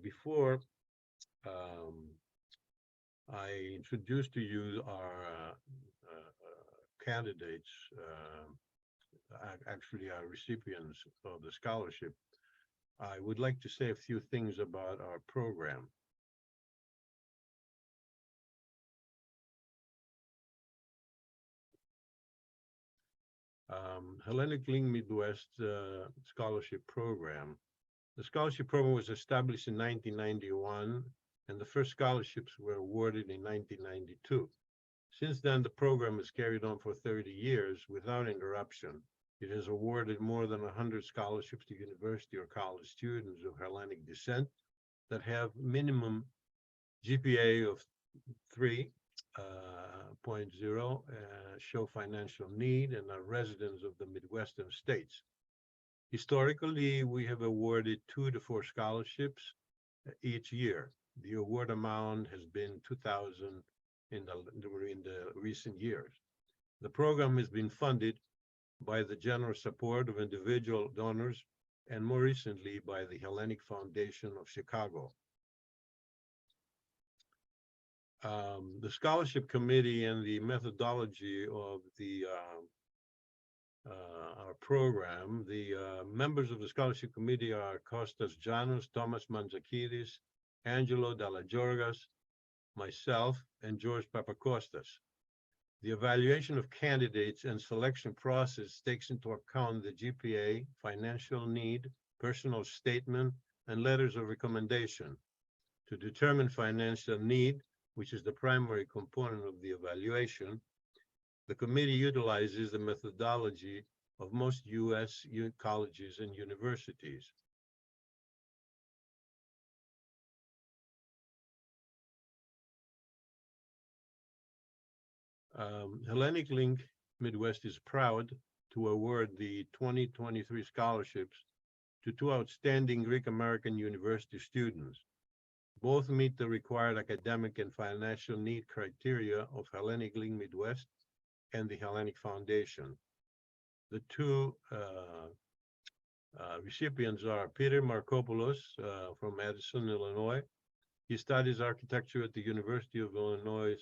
Before I introduce to you our candidates, actually our recipients of the scholarship, I would like to say a few things about our program. Hellenic Link Midwest Scholarship Program. The scholarship program was established in 1991, and the first scholarships were awarded in 1992. Since then, the program has carried on for 30 years without interruption. It has awarded more than 100 scholarships to university or college students of Hellenic descent that have minimum GPA of 3.0, show financial need, and are residents of the Midwestern states. Historically, we have awarded 2 to 4 scholarships each year. The award amount has been $2,000 in the recent years. The program has been funded by the generous support of individual donors and more recently by the Hellenic Foundation of Chicago. The scholarship committee and the methodology of our program, the members of the scholarship committee are Kostas Janos, Thomas Manzakidis, Angelo Dallajorgas, myself, and George Papakostas. The evaluation of candidates and selection process takes into account the GPA, financial need, personal statement, and letters of recommendation. To determine financial need, which is the primary component of the evaluation, the committee utilizes the methodology of most U.S. colleges and universities. Hellenic Link Midwest is proud to award the 2023 scholarships to 2 outstanding Greek American university students. Both meet the required academic and financial need criteria of Hellenic Link Midwest and the Hellenic Foundation. The 2 recipients are Peter Markopoulos from Edison, Illinois. He studies architecture at the University of Illinois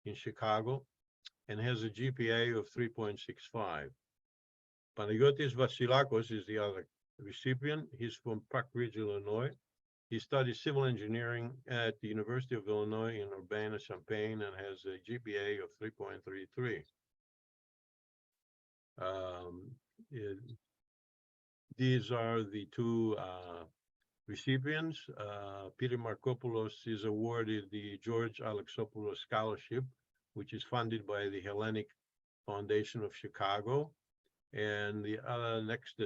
in Chicago and has a GPA of 3.65. Panagiotis Vassilakos is the other recipient. He's from Park Ridge, Illinois. He studies civil engineering at the University of Illinois in Urbana-Champaign and has a GPA of 3.33. These are the 2 recipients. Peter Markopoulos is awarded the George Alexopoulos Scholarship, which is funded by the Hellenic Foundation of Chicago. And the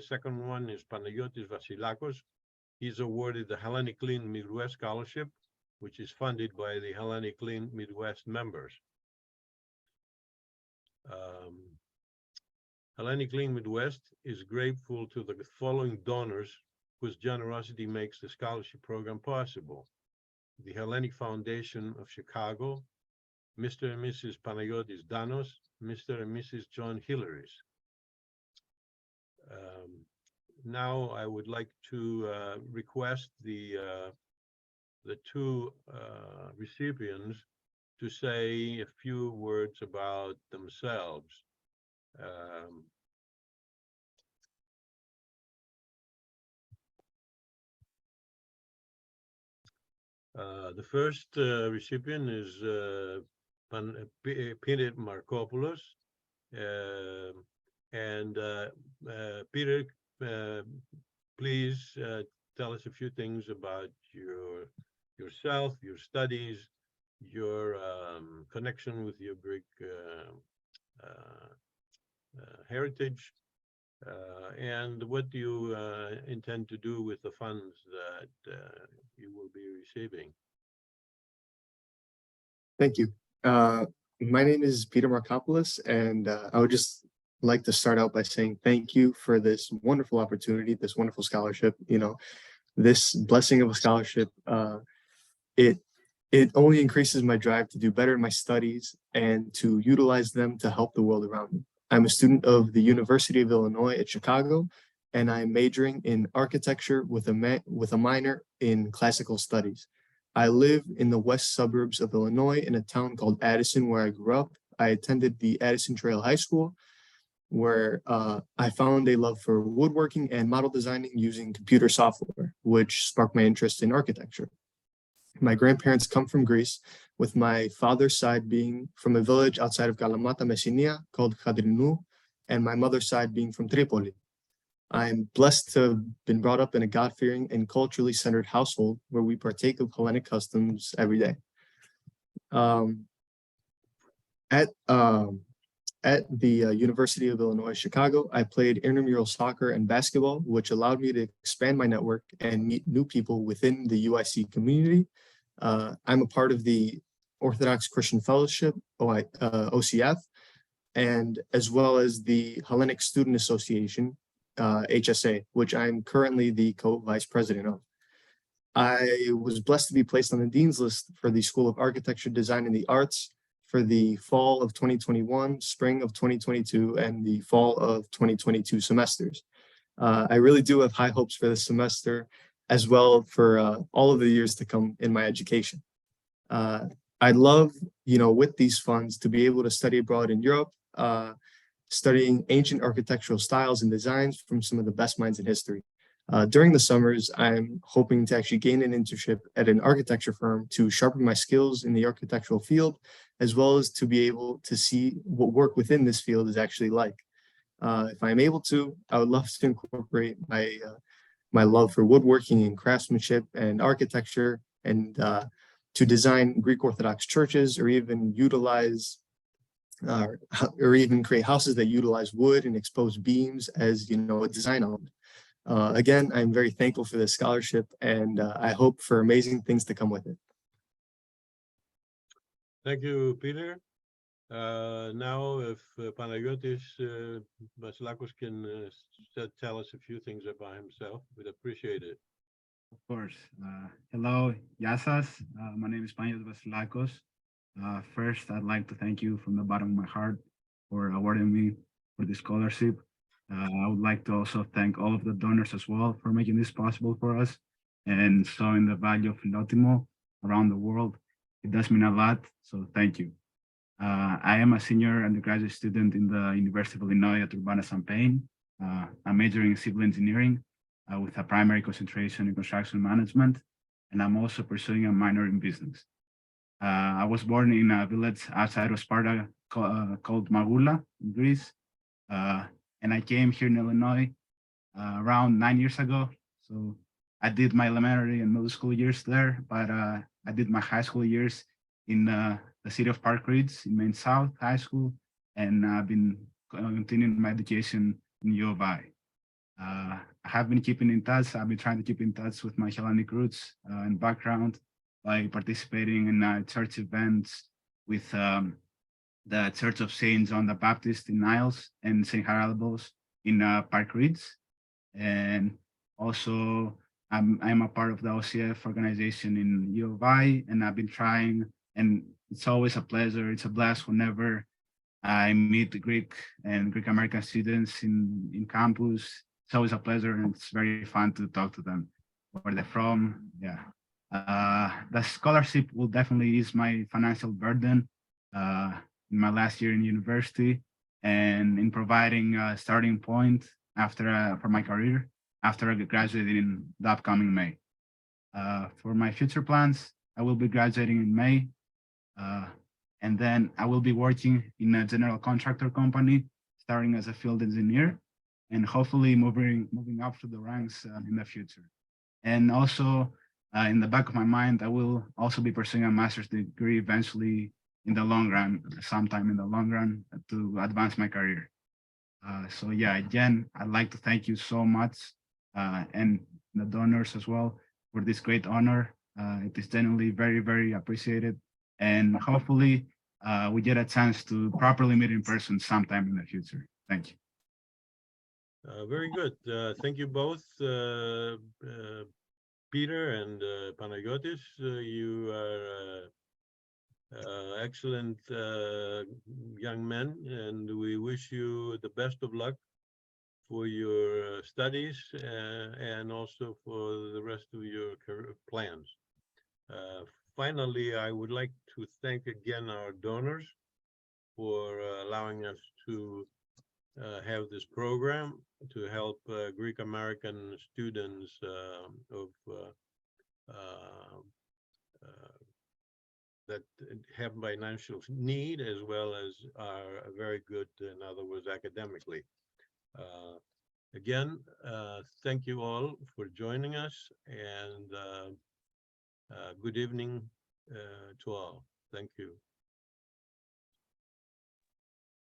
second one is Panagiotis Vassilakos. He's awarded the Hellenic Link Midwest Scholarship, which is funded by the Hellenic Link Midwest members. Hellenic Link Midwest is grateful to the following donors whose generosity makes the scholarship program possible: the Hellenic Foundation of Chicago, Mr. and Mrs. Panagiotis Danos, Mr. and Mrs. John Hilaris. Now I would like to request the 2 recipients to say a few words about themselves. The first recipient is Peter Markopoulos. Peter, please tell us a few things about yourself, your studies, your connection with your Greek heritage, and what do you intend to do with the funds that you will be receiving? Thank you. My name is Peter Markopoulos, and I would just like to start out by saying thank you for this wonderful opportunity, this wonderful scholarship. You know, this blessing of a scholarship, it only increases my drive to do better in my studies and to utilize them to help the world around me. I'm a student of the University of Illinois at Chicago, and I'm majoring in architecture with a minor in classical studies. I live in the west suburbs of Illinois in a town called Addison, where I grew up. I attended the Addison Trail High School, where I found a love for woodworking and model designing using computer software, which sparked my interest in architecture. My grandparents come from Greece, with my father's side being from a village outside of Kalamata, Messinia, called Hadrinou, and my mother's side being from Tripoli. I'm blessed to have been brought up in a God-fearing and culturally centered household where we partake of Hellenic customs every day. Um, at at the University of Illinois, Chicago, I played intramural soccer and basketball, which allowed me to expand my network and meet new people within the UIC community. I'm a part of the Orthodox Christian Fellowship, OCF, and as well as the Hellenic Student Association, HSA, which I'm currently the co-vice president of. I was blessed to be placed on the Dean's List for the School of Architecture, Design, and the Arts for the fall of 2021, spring of 2022, and the fall of 2022 semesters. I really do have high hopes for this semester, as well for all of the years to come in my education. I'd love, with these funds to be able to study abroad in Europe, studying ancient architectural styles and designs from some of the best minds in history. During the summers, I'm hoping to actually gain an internship at an architecture firm to sharpen my skills in the architectural field, as well as to be able to see what work within this field is actually like. If I'm able to, I would love to incorporate my love for woodworking and craftsmanship and architecture, and to design Greek Orthodox churches, or even utilize or even create houses that utilize wood and exposed beams as a design element. Again, I'm very thankful for this scholarship, and I hope for amazing things to come with it. Thank you, Peter. Now, if Panagiotis Vasilakos can tell us a few things about himself, we'd appreciate it. Of course. Hello, Yassas. My name is Panagiotis Vasilakos. First, I'd like to thank you from the bottom of my heart for awarding me for this scholarship. I would like to also thank all of the donors as well for making this possible for us and showing the value of Philotimo around the world. It does mean a lot, so thank you. I am a senior undergraduate student in the University of Illinois at Urbana-Champaign. I'm majoring in civil engineering with a primary concentration in construction management, and I'm also pursuing a minor in business. I was born in a village outside of Sparta called Magula in Greece. And I came here in Illinois around 9 years ago. So I did my elementary and middle school years there, but I did my high school years in the city of Park Ridge in Maine South High School, and I've been continuing my education in U of I. I have been keeping in touch. I've been trying to keep in touch with my Hellenic roots and background by participating in church events with the Church of Saint John the Baptist in Niles and St. Haralabos in Park Ridge. And also, I'm a part of the OCF organization in U of I, and I've been trying, and it's always a pleasure. It's a blast whenever I meet the Greek and Greek American students in campus. It's always a pleasure, and it's very fun to talk to them, where they're from. Yeah. The scholarship will definitely ease my financial burden in my last year in university, and in providing a starting point for my career after I graduate in the upcoming May. For my future plans, I will be graduating in May, and then I will be working in a general contractor company, starting as a field engineer, and hopefully moving up through the ranks in the future. And also, in the back of my mind, I will also be pursuing a master's degree eventually in the long run, sometime in the long run, to advance my career. So yeah, again, I'd like to thank you so much, and the donors as well, for this great honor. It is genuinely very, very appreciated. And hopefully we get a chance to properly meet in person sometime in the future. Thank you. Very good. Thank you both, Peter and Panagiotis. You are excellent young men, and we wish you the best of luck for your studies and also for the rest of your career plans. Finally, I would like to thank again our donors for allowing us to have this program to help Greek American students of that have financial need as well as are very good, in other words, academically. Again, thank you all for joining us, and good evening to all. Thank you.